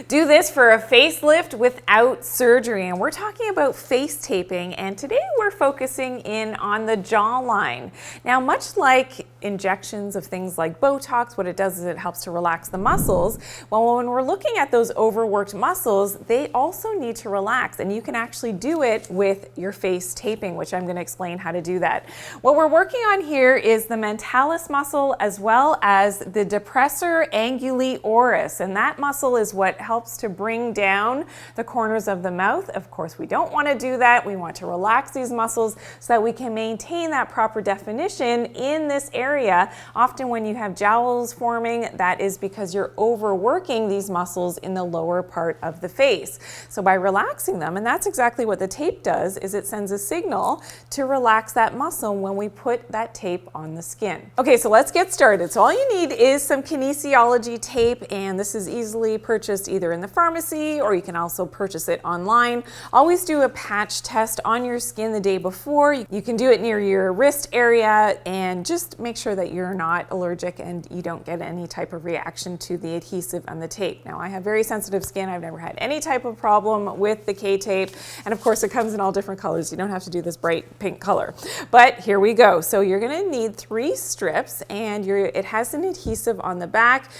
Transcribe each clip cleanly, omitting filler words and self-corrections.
Do this for a facelift without surgery. And we're talking about face taping, and today we're focusing in on the jawline. Now, much like injections of things like Botox, what it does is it helps to relax the muscles. Well, when we're looking at those overworked muscles, they also need to relax, and you can actually do it with your face taping, which I'm going to explain how to do that. What we're working on here is the Mentalis muscle as well as the Depressor, Anguli, Oris, and that muscle is what helps to bring down the corners of the mouth. Of course, we don't want to do that. We want to relax these muscles so that we can maintain that proper definition in this area. Often when you have jowls forming, that is because you're overworking these muscles in the lower part of the face. So by relaxing them, and that's exactly what the tape does, is it sends a signal to relax that muscle when we put that tape on the skin. Okay, so let's get started. So all you need is some kinesiology tape, and this is easily purchased either in the pharmacy or you can also purchase it online. Always do a patch test on your skin the day before. You can do it near your wrist area and just make sure that you're not allergic and you don't get any type of reaction to the adhesive on the tape. Now, I have very sensitive skin. I've never had any type of problem with the K-tape, and of course it comes in all different colors. You don't have to do this bright pink color, but here we go. So you're going to need 3 strips, and it has an adhesive on the back.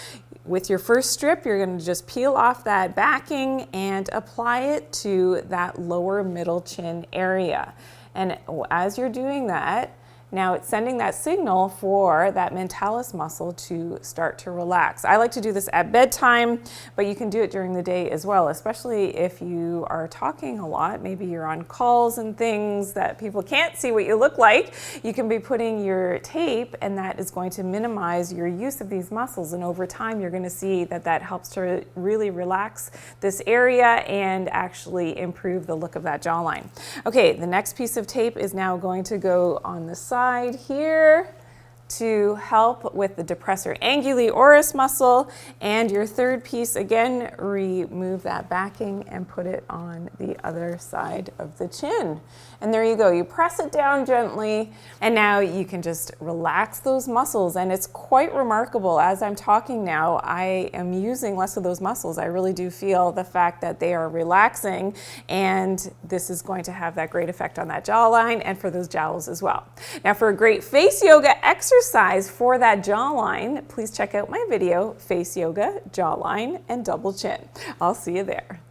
With your first strip, you're going to just peel off that backing and apply it to that lower middle chin area. And as you're doing that, now it's sending that signal for that Mentalis muscle to start to relax. I like to do this at bedtime, but you can do it during the day as well, especially if you are talking a lot. Maybe you're on calls and things that people can't see what you look like. You can be putting your tape, and that is going to minimize your use of these muscles. And over time, you're going to see that that helps to really relax this area and actually improve the look of that jawline. Okay, the next piece of tape is now going to go on the side here to help with the Depressor Anguli Oris muscle. And your third piece, again, remove that backing and put it on the other side of the chin. And there you go. You press it down gently, and now you can just relax those muscles. And it's quite remarkable. As I'm talking now, I am using less of those muscles. I really do feel the fact that they are relaxing, and this is going to have that great effect on that jawline and for those jowls as well. Now, for a great face yoga exercise for that jawline, please check out my video, Face Yoga, Jawline, and Double Chin. I'll see you there.